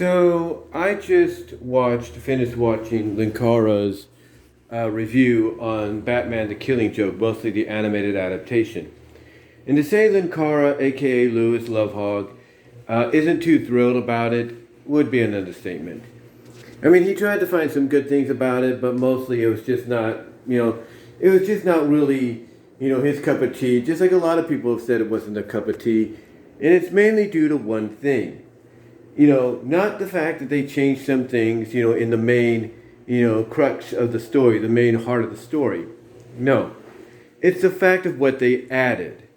So I just finished watching Linkara's review on Batman: The Killing Joke, mostly the animated adaptation. And to say Linkara, aka Lewis Lovehog, isn't too thrilled about it would be an understatement. I mean, he tried to find some good things about it, but mostly it was just not, it was just not really, his cup of tea. Just like a lot of people have said, it wasn't a cup of tea, and it's mainly due to one thing. Not the fact that they changed some things, in the main, crux of the story, the main heart of the story. No. It's the fact of what they added.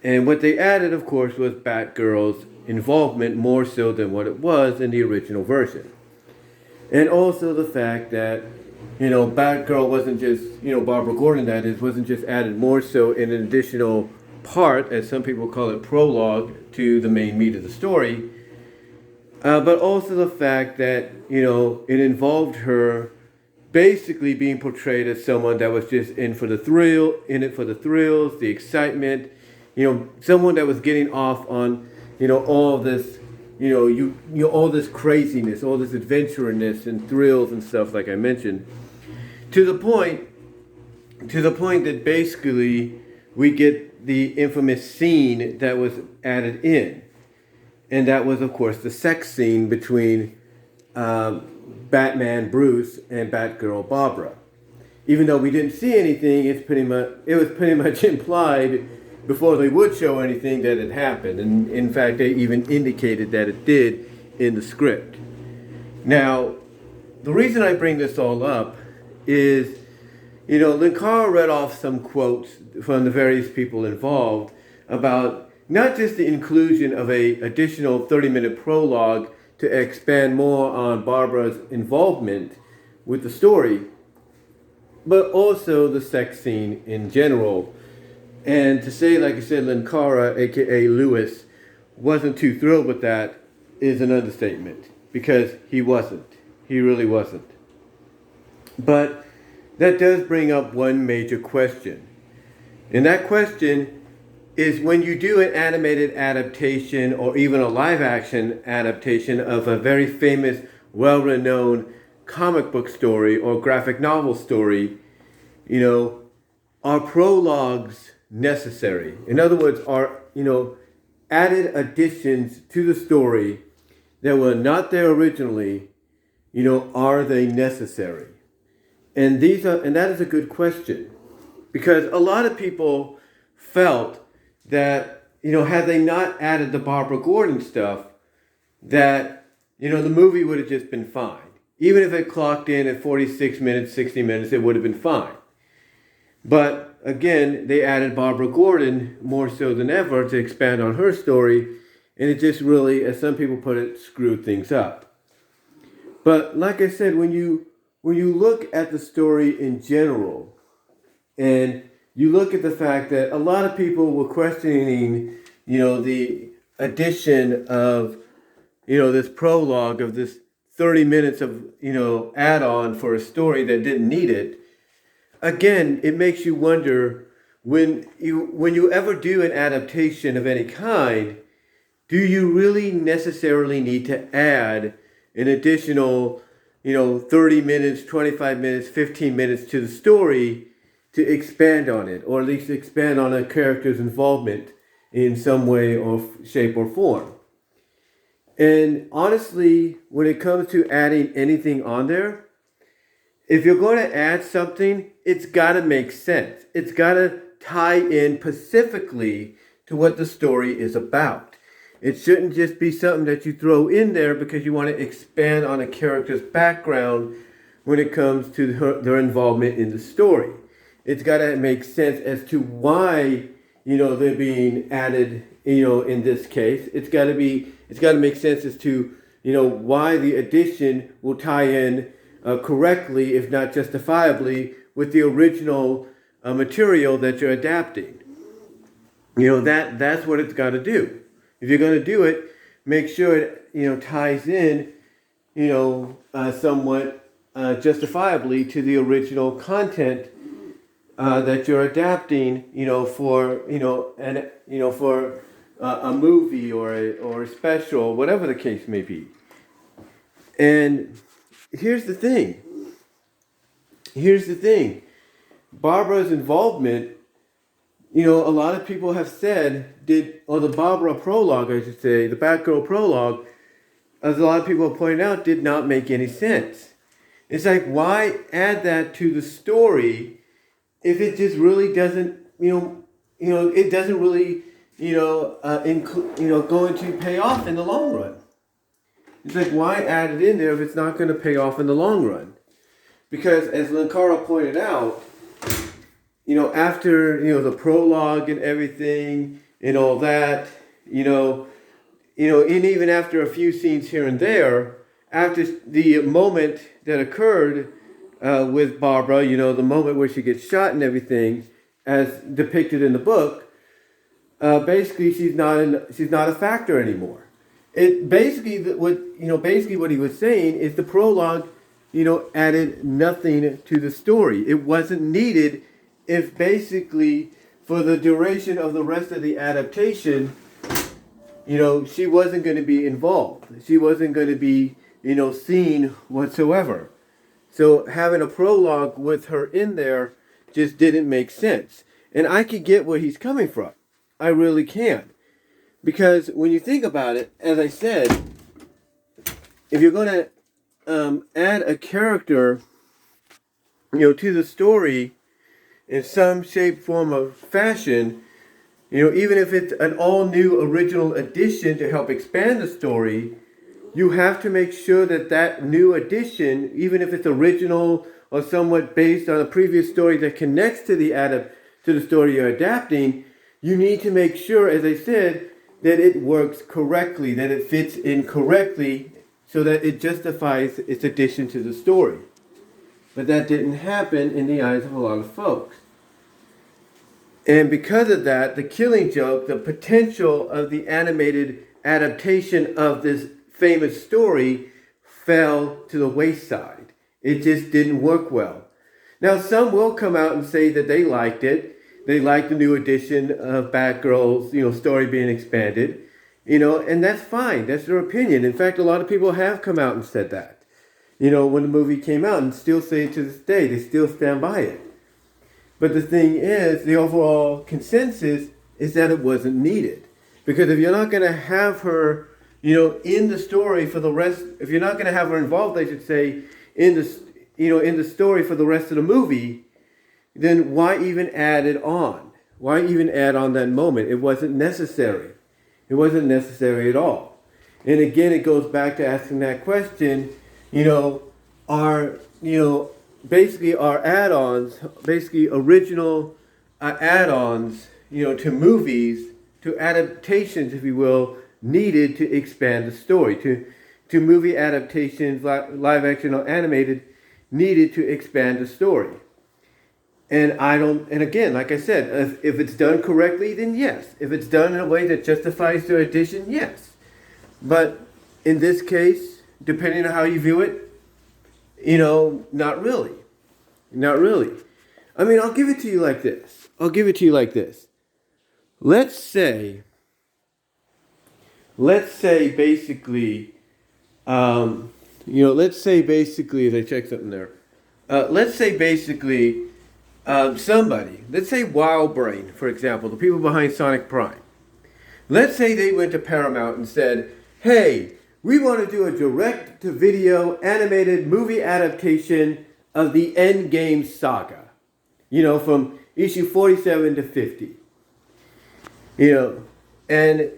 And what they added, of course, was Batgirl's involvement more so than what it was in the original version. And also the fact that, Batgirl wasn't just, Barbara Gordon, that is, wasn't just added more so in an additional part, as some people call it, prologue to the main meat of the story. But also the fact that, it involved her basically being portrayed as someone that was just in it for the thrills, the excitement, someone that was getting off on, all this, all this craziness, all this adventurousness and thrills and stuff, like I mentioned, to the point that basically we get the infamous scene that was added in. And that was, of course, the sex scene between Batman Bruce and Batgirl Barbara. Even though we didn't see anything, it was pretty much implied before they would show anything that it happened. And in fact, they even indicated that it did in the script. Now, the reason I bring this all up is, Linkara read off some quotes from the various people involved about not just the inclusion of a additional 30-minute prologue to expand more on Barbara's involvement with the story, but also the sex scene in general. And to say, like I said, Linkara, aka Lewis, wasn't too thrilled with that is an understatement, because he wasn't. He really wasn't. But that does bring up one major question. And that question is, when you do an animated adaptation or even a live action adaptation of a very famous, well-renowned comic book story or graphic novel story, are prologues necessary? In other words, are, added additions to the story that were not there originally, are they necessary? And that is a good question, because a lot of people felt that, had they not added the Barbara Gordon stuff, that, the movie would have just been fine. Even if it clocked in at 46 minutes, 60 minutes, it would have been fine. But again, they added Barbara Gordon more so than ever to expand on her story, and it just really, as some people put it, screwed things up. But like I said, when you look at the story in general, and you look at the fact that a lot of people were questioning, the addition of, this prologue, of this 30 minutes of, add-on for a story that didn't need it. Again, it makes you wonder, when you ever do an adaptation of any kind, do you really necessarily need to add an additional, 30 minutes, 25 minutes, 15 minutes to the story to expand on it, or at least expand on a character's involvement in some way or shape or form? And honestly, when it comes to adding anything on there, if you're going to add something, it's got to make sense. It's got to tie in specifically to what the story is about. It shouldn't just be something that you throw in there because you want to expand on a character's background when it comes to their involvement in the story. It's got to make sense as to why, they're being added, in this case. It's got to make sense as to, why the addition will tie in correctly, if not justifiably, with the original material that you're adapting. That's what it's got to do. If you're going to do it, make sure it, ties in, somewhat justifiably to the original content that you're adapting, for a movie or a special, whatever the case may be. And here's the thing. Barbara's involvement, a lot of people have said, or the Barbara prologue, I should say, the Batgirl prologue, as a lot of people have pointed out, did not make any sense. It's like, why add that to the story if it just really doesn't, it doesn't really, going to pay off in the long run. It's like, why add it in there if it's not going to pay off in the long run? Because as Linkara pointed out, after, the prologue and everything and all that, and even after a few scenes here and there, after the moment that occurred with Barbara, the moment where she gets shot and everything, as depicted in the book, basically she's not a factor anymore. Basically what he was saying is the prologue, added nothing to the story. It wasn't needed if basically for the duration of the rest of the adaptation, she wasn't going to be involved. She wasn't going to be, seen whatsoever. So having a prologue with her in there just didn't make sense. And I could get where he's coming from. I really can. Because when you think about it, as I said, if you're going to add a character, to the story in some shape, form, or fashion, even if it's an all-new original addition to help expand the story, you have to make sure that that new addition, even if it's original or somewhat based on a previous story that connects to the story you're adapting, you need to make sure, as I said, that it works correctly, that it fits in correctly, so that it justifies its addition to the story. But that didn't happen in the eyes of a lot of folks. And because of that, the Killing Joke, the potential of the animated adaptation of this famous story fell to the wayside. It just didn't work well. Now, some will come out and say that they liked it. They liked the new edition of Batgirl's, story being expanded. And that's fine. That's their opinion. In fact, a lot of people have come out and said that, when the movie came out, and still say it to this day. They still stand by it. But the thing is, the overall consensus is that it wasn't needed. Because if you're not going to have her, in the story for the rest, if you're not going to have her involved, I should say, in the story for the rest of the movie, then why even add it on? Why even add on that moment? It wasn't necessary. It wasn't necessary at all. And again, it goes back to asking that question, basically are add-ons, basically original add-ons, to movies, to adaptations, if you will, needed to expand the story, to movie adaptations, live action or animated, needed to expand the story. And again, like I said, if it's done correctly, then yes. If it's done in a way that justifies the addition, yes. But in this case, depending on how you view it, not really. Not really. I mean, I'll give it to you like this. Let's say basically, as I check something there, let's say basically, somebody, let's say Wildbrain, for example, the people behind Sonic Prime. Let's say they went to Paramount and said, hey, we want to do a direct-to-video animated movie adaptation of the Endgame saga. From issue 47 to 50. And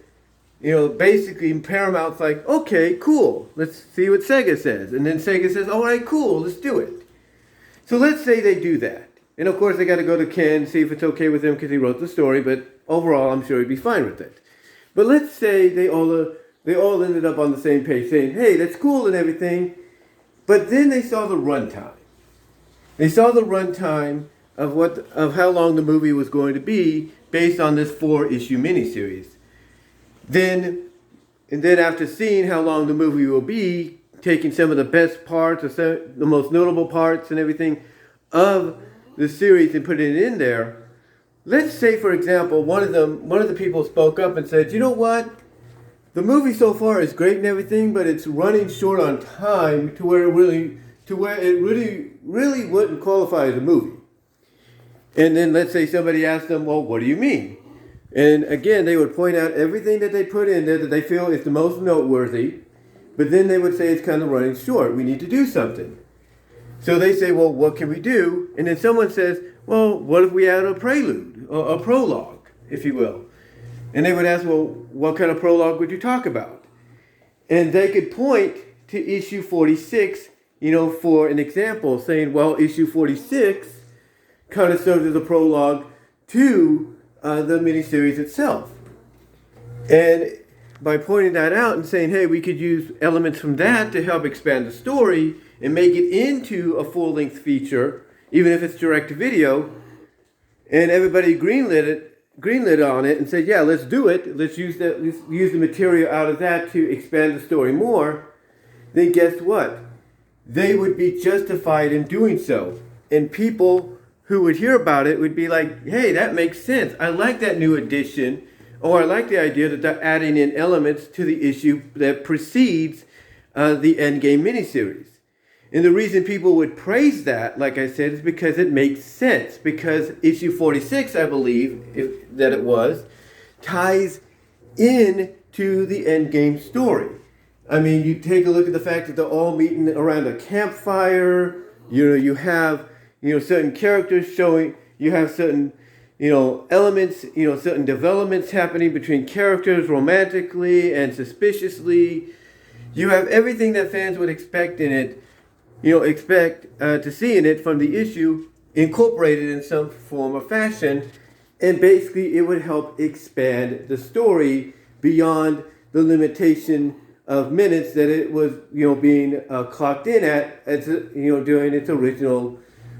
basically Paramount's like, okay, cool, let's see what Sega says. And then Sega says, all right, cool, let's do it. So let's say they do that. And of course they got to go to Ken, see if it's okay with him because he wrote the story, but overall I'm sure he'd be fine with it. But let's say they all ended up on the same page saying, hey, that's cool and everything. But then they saw the runtime. They saw the runtime of how long the movie was going to be based on this 4-issue miniseries. And then after seeing how long the movie will be, taking some of the best parts or the most notable parts and everything of the series and putting it in there, let's say, for example, one of the people spoke up and said, you know what? the movie so far is great and everything, but it's running short on time to where it really wouldn't qualify as a movie. And then let's say somebody asked them, well, what do you mean? And again, they would point out everything that they put in there that they feel is the most noteworthy, but then they would say it's kind of running short. We need to do something. So they say, well, what can we do? And then someone says, well, what if we add a prelude, or a prologue, if you will? And they would ask, well, what kind of prologue would you talk about? And they could point to issue 46, for an example, saying, well, issue 46 kind of serves as a prologue to the miniseries itself. And by pointing that out and saying, hey, we could use elements from that to help expand the story and make it into a full-length feature, even if it's direct-to-video, and everybody greenlit on it and said, yeah, let's do it. Let's use the material out of that to expand the story more. Then guess what? They would be justified in doing so. And people who would hear about it would be like, hey, that makes sense. I like that new addition. Or I like the idea that they're adding in elements to the issue that precedes the Endgame miniseries. And the reason people would praise that, like I said, is because it makes sense. Because issue 46, I believe that it was, ties in to the Endgame story. I mean, you take a look at the fact that they're all meeting around a campfire. You have, certain characters showing, you have certain, elements, certain developments happening between characters romantically and suspiciously. You have everything that fans would expect in it, to see in it from the issue incorporated in some form or fashion. And basically it would help expand the story beyond the limitation of minutes that it was, being clocked in at, during its original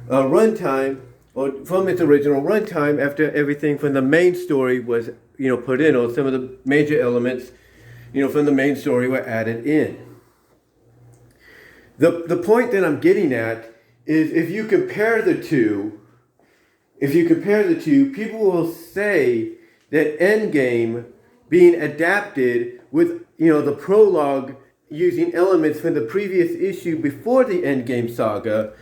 runtime, or from its original runtime after everything from the main story was, put in, or some of the major elements, from the main story were added in. The point that I'm getting at is if you compare the two, people will say that Endgame being adapted with, the prologue using elements from the previous issue before the Endgame saga,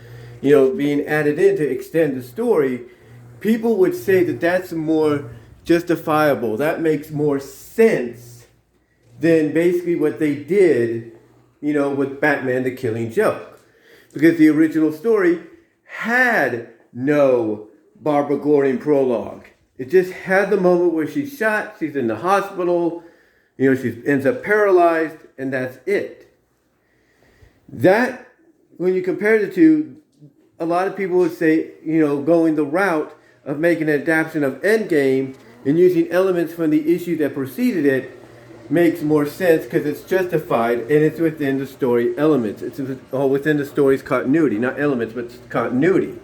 being added in to extend the story, people would say that that's more justifiable. That makes more sense than basically what they did, with Batman the Killing Joke. Because the original story had no Barbara Gordon prologue. It just had the moment where she's shot, she's in the hospital, she ends up paralyzed, and that's it. That, when you compare the two, a lot of people would say, going the route of making an adaptation of Endgame and using elements from the issue that preceded it makes more sense because it's justified and it's within the story elements. It's all within the story's continuity, not elements, but continuity.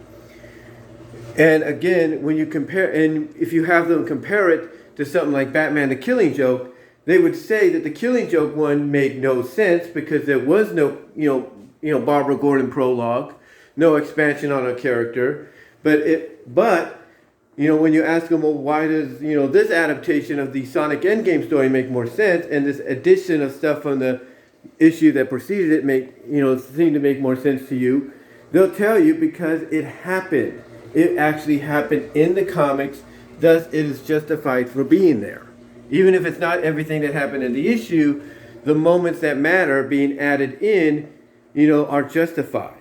And again, when you compare, and if you have them compare it to something like Batman the Killing Joke, they would say that the Killing Joke one made no sense because there was no, Barbara Gordon prologue, no expansion on her character. But when you ask them, well, why does, this adaptation of the Sonic Endgame story make more sense, and this addition of stuff from the issue that preceded it seem to make more sense to you, they'll tell you because it happened. It actually happened in the comics, thus it is justified for being there. Even if it's not everything that happened in the issue, the moments that matter being added in, are justified.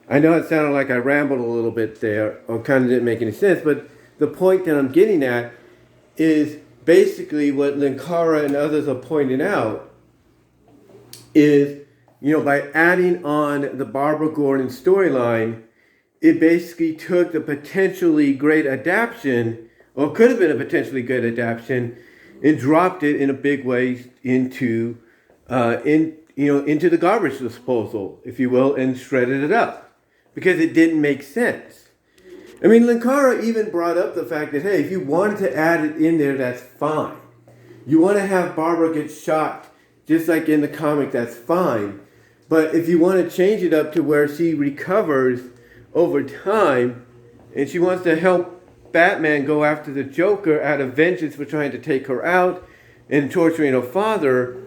I know it sounded like I rambled a little bit there, or kind of didn't make any sense, but the point that I'm getting at is basically what Linkara and others are pointing out is, by adding on the Barbara Gordon storyline, it basically took the potentially great adaptation, or could have been a potentially good adaptation, and dropped it in a big way into the garbage disposal, if you will, and shredded it up. Because it didn't make sense. I mean, Linkara even brought up the fact that, hey, if you wanted to add it in there, that's fine. You want to have Barbara get shot, just like in the comic, that's fine. But if you want to change it up to where she recovers over time, and she wants to help Batman go after the Joker out of vengeance for trying to take her out, and torturing a father,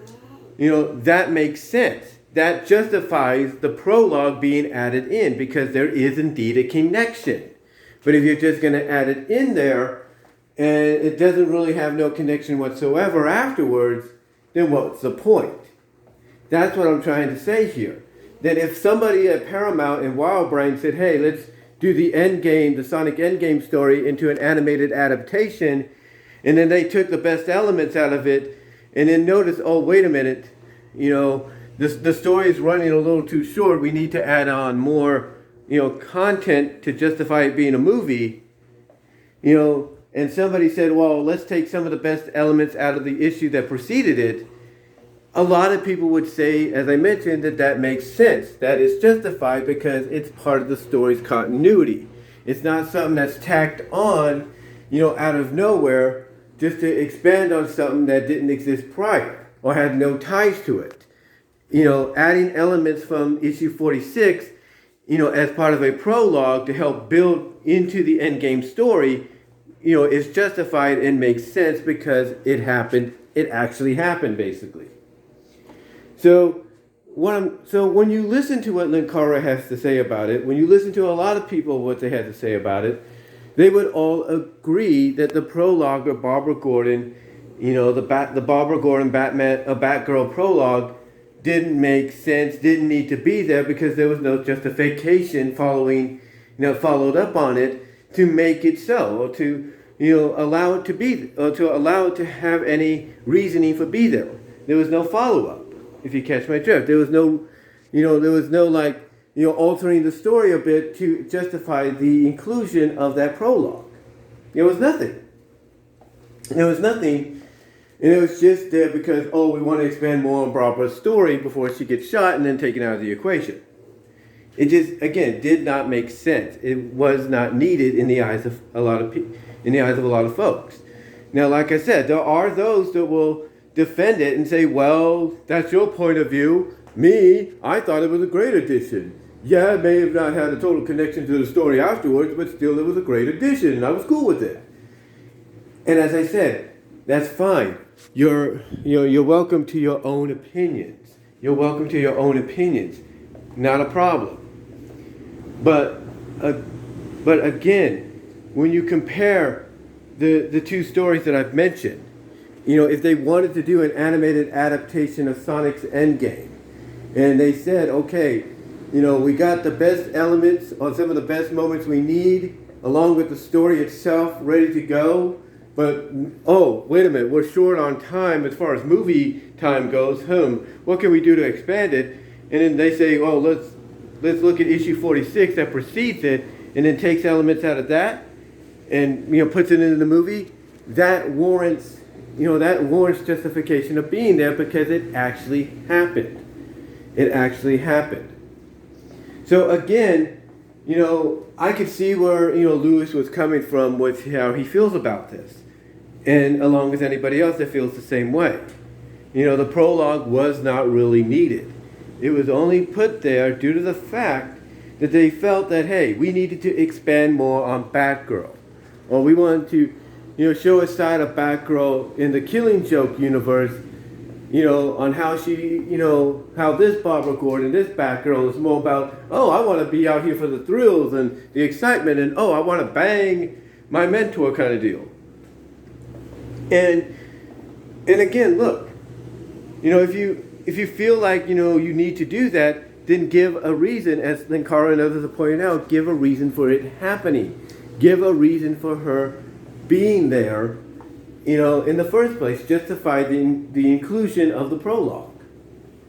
that makes sense. That justifies the prologue being added in because there is indeed a connection. But if you're just going to add it in there and it doesn't really have no connection whatsoever afterwards, then what's the point? That's what I'm trying to say here. That if somebody at Paramount and Wildbrain said, hey, let's do the Sonic Endgame story into an animated adaptation, and then they took the best elements out of it, and then noticed, oh, wait a minute, the story is running a little too short. We need to add on more, content to justify it being a movie, and somebody said, well, let's take some of the best elements out of the issue that preceded it. A lot of people would say, as I mentioned, that makes sense. That is justified because it's part of the story's continuity. It's not something that's tacked on, out of nowhere just to expand on something that didn't exist prior or had no ties to it. Adding elements from issue 46, as part of a prologue to help build into the endgame story, is justified and makes sense because it happened. It actually happened, basically. So when you listen to what Linkara has to say about it, when you listen to a lot of people what they had to say about it, they would all agree that the prologue of Barbara Gordon, the Barbara Gordon Batgirl prologue didn't make sense, didn't need to be there because there was no justification followed up on it to make it so, or to allow it to be, or to allow it to have any reasoning for be there. There was no follow-up. If you catch my drift, there was no, altering the story a bit to justify the inclusion of that prologue. There was nothing. There was nothing, and it was just there because, we want to expand more on Barbara's story before she gets shot and then taken out of the equation. It just, again, did not make sense. It was not needed in the eyes of a lot of folks. Now, like I said, there are those that will defend it and say, well, that's your point of view. Me, I thought it was a great addition. Yeah, it may have not had a total connection to the story afterwards, but still it was a great addition, and I was cool with it. And as I said, that's fine. You're welcome to your own opinions. You're welcome to your own opinions. Not a problem. But again, when you compare the two stories that I've mentioned, if they wanted to do an animated adaptation of Sonic's Endgame, and they said, okay, we got the best elements or some of the best moments we need, along with the story itself, ready to go, but, wait a minute, we're short on time as far as movie time goes. What can we do to expand it? And then they say, let's look at issue 46 that precedes it, and then takes elements out of that, and, puts it into the movie. That warrants justification of being there because it actually happened. It actually happened. So again, I could see where, Lewis was coming from with how he feels about this. And along with anybody else that feels the same way. The prologue was not really needed. It was only put there due to the fact that they felt that, hey, we needed to expand more on Batgirl. Or we wanted to show a side of Batgirl in the Killing Joke universe, on how she, how this Barbara Gordon, this Batgirl is more about, I want to be out here for the thrills and the excitement, and I want to bang my mentor kind of deal. And again, look, if you feel like, you need to do that, then give a reason, as Linkara and others have pointed out, give a reason for it happening. Give a reason for her being there, in the first place, justify the inclusion of the prologue.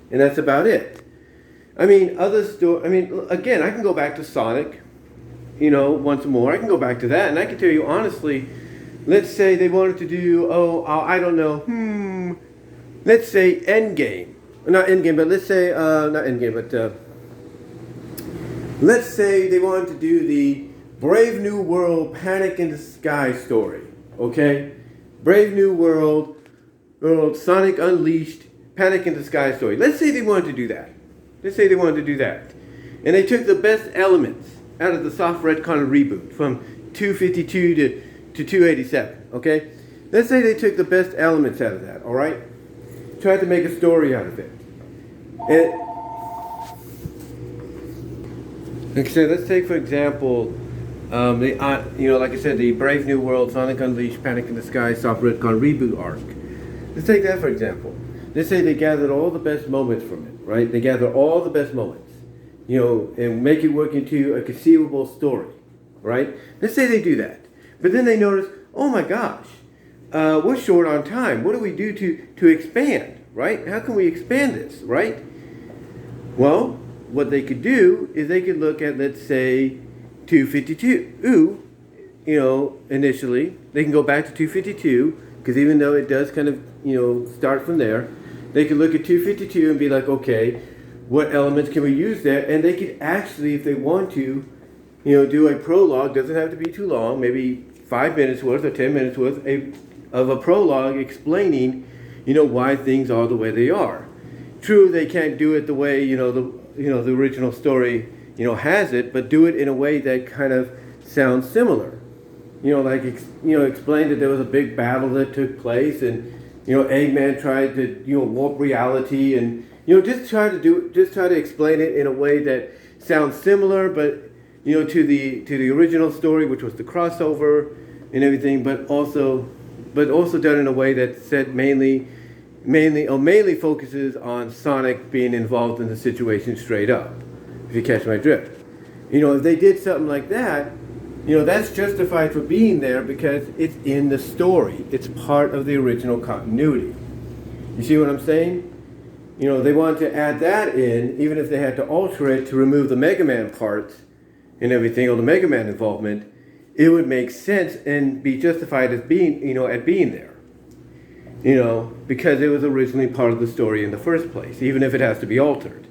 And that's about it. Again, I can go back to Sonic, once more. I can go back to that, and I can tell you honestly, let's say they wanted to do, I don't know, let's say Endgame. Not Endgame, but let's say, not Endgame, but let's say they wanted to do the Brave New World Panic in the Sky story, okay? Brave New World, Sonic Unleashed, Panic in the Sky story. Let's say they wanted to do that. And they took the best elements out of the soft retcon reboot from 252 to 287, okay? let's say they took the best elements out of that, all right? Tried to make a story out of it. And like I said, let's take for example, like I said, the Brave New World, Sonic Unleashed, Panic in the Sky, Soft Retcon reboot arc. Let's take that for example. Let's say they gathered all the best moments from it, right? They gather all the best moments, and make it work into a conceivable story, right? Let's say they do that. But then they notice, oh my gosh, we're short on time. What do we do to expand, right? How can we expand this, right? Well, what they could do is they could look at, let's say, 252. Initially, they can go back to 252, because even though it does kind of, start from there, they could look at 252 and be like, okay, what elements can we use there? And they could actually, if they want to, do a prologue. Doesn't have to be too long, maybe 5 minutes worth or 10 minutes worth of a prologue explaining, why things are the way they are. True, they can't do it the way, the original story, has it, but do it in a way that kind of sounds similar. Explain that there was a big battle that took place, and Eggman tried to warp reality, and just try to explain it in a way that sounds similar, but to the original story, which was the crossover and everything, but also done in a way that said mainly focuses on Sonic being involved in the situation straight up. If you catch my drift, if they did something like that, that's justified for being there because it's in the story. It's part of the original continuity. You see what I'm saying? They wanted to add that in, even if they had to alter it to remove the Mega Man parts and everything, or the Mega Man involvement, it would make sense and be justified as being, at being there. Because it was originally part of the story in the first place, even if it has to be altered.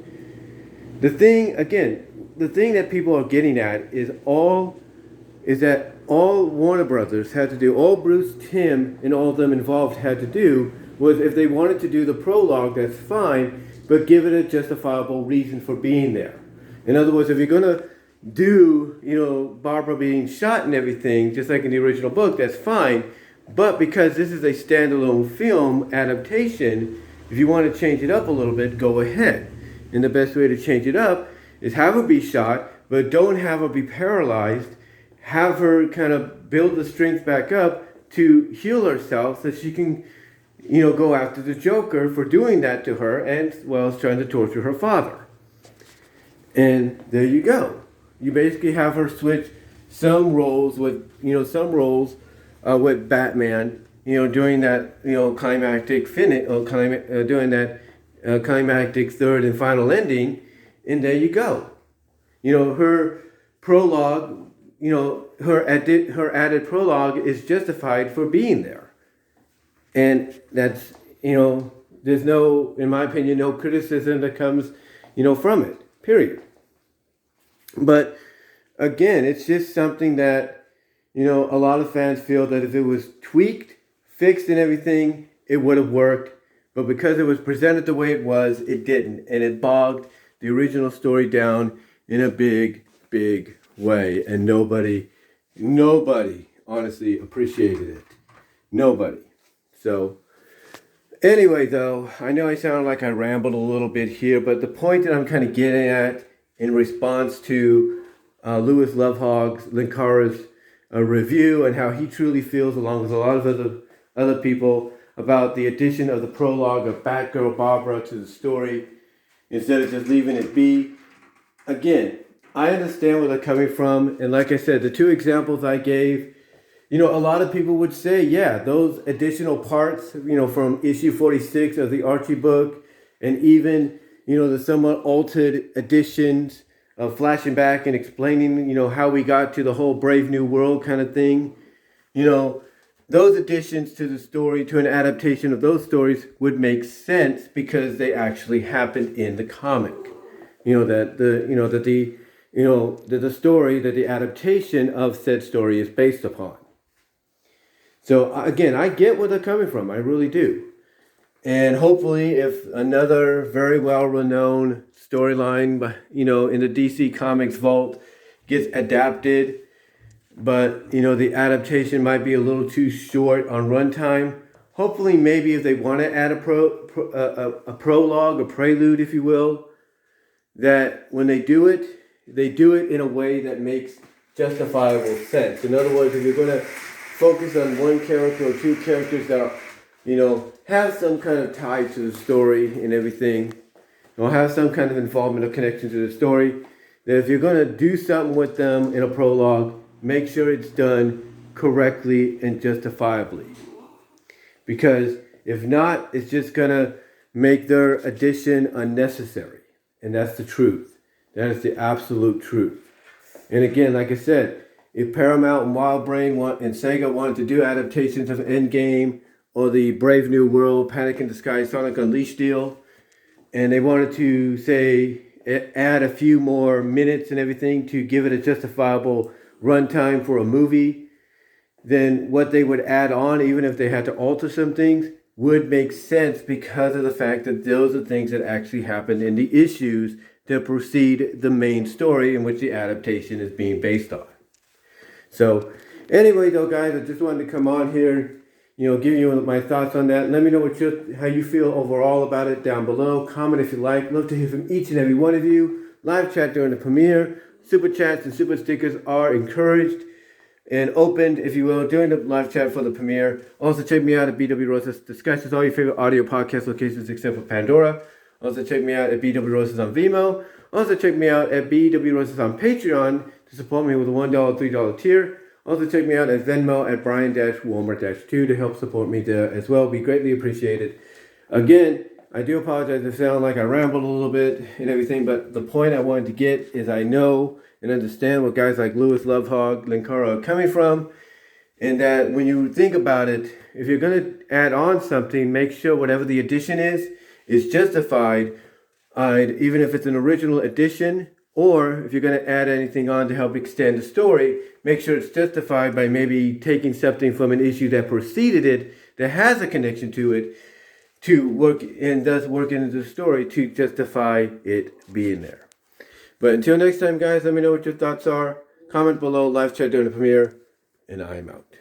The thing that people are getting at is that all Warner Brothers had to do, all Bruce, Tim, and all of them involved had to do was, if they wanted to do the prologue, that's fine, but give it a justifiable reason for being there. In other words, if you're going to do, Barbara being shot and everything, just like in the original book, that's fine. But because this is a standalone film adaptation, if you want to change it up a little bit, go ahead. And the best way to change it up is have her be shot, but don't have her be paralyzed. Have her kind of build the strength back up to heal herself so she can, go after the Joker for doing that to her, and as well as trying to torture her father. And there you go. You basically have her switch some roles with Batman, doing that, climactic finish, doing that climactic third and final ending, and there you go. Her prologue, her added prologue is justified for being there. And that's, there's no, in my opinion, no criticism that comes, from it, period. But again, it's just something that, a lot of fans feel that if it was tweaked, fixed and everything, it would have worked. But because it was presented the way it was, it didn't. And it bogged the original story down in a big, big way. And nobody honestly appreciated it. Nobody. So, anyway, though, I know I sound like I rambled a little bit here, but the point that I'm kind of getting at in response to Louis Lovehog's, Linkara's review, and how he truly feels, along with a lot of other people, about the addition of the prologue of Batgirl Barbara to the story, instead of just leaving it be. Again, I understand where they're coming from, and like I said, the two examples I gave, a lot of people would say, yeah, those additional parts, from issue 46 of the Archie book, and even, the somewhat altered editions of flashing back and explaining, how we got to the whole Brave New World kind of thing. Those additions to the story, to an adaptation of those stories, would make sense because they actually happened in the comic. That the story, that the adaptation of said story is based upon. So again, I get where they're coming from. I really do. And hopefully, if another very well-renowned storyline, in the DC Comics vault gets adapted, but the adaptation might be a little too short on runtime. Hopefully, maybe if they want to add a prologue, a prelude, if you will, that when they do it in a way that makes justifiable sense. In other words, if you're going to focus on one character or two characters that are, have some kind of tie to the story and everything, or have some kind of involvement or connection to the story, that if you're going to do something with them in a prologue, make sure it's done correctly and justifiably. Because if not, it's just going to make their addition unnecessary. And that's the truth. That is the absolute truth. And again, like I said, if Paramount and WildBrain and Sega wanted to do adaptations of Endgame or the Brave New World, Panic in the Sky, Sonic Unleashed deal, and they wanted to, say, add a few more minutes and everything to give it a justifiable runtime for a movie, then what they would add on, even if they had to alter some things, would make sense because of the fact that those are things that actually happened in the issues that precede the main story in which the adaptation is being based on. So anyway, though, guys, I just wanted to come on here, give you my thoughts on that. Let me know how you feel overall about it down below. Comment if you like. Love to hear from each and every one of you. Live chat during the premiere. Super chats and super stickers are encouraged and opened, if you will, during the live chat for the premiere. Also, check me out at BW Roses Discussions, all your favorite audio podcast locations except for Pandora. Also, check me out at BW Roses on Vimeo. Also, check me out at BW Roses on Patreon to support me with a $1, $3 tier. Also, check me out at Venmo at Brian-Walmart-2 to help support me there as well. Be greatly appreciated. Again, I do apologize if I sound like I rambled a little bit and everything, but the point I wanted to get is I know and understand where guys like Lewis Lovehog, Linkara are coming from, and that when you think about it, if you're going to add on something, make sure whatever the addition is justified, even if it's an original addition, or if you're going to add anything on to help extend the story, make sure it's justified by maybe taking something from an issue that preceded it, that has a connection to it, to work and does work into the story to justify it being there. But until next time, guys, let me know what your thoughts are. Comment below, live chat during the premiere, and I'm out.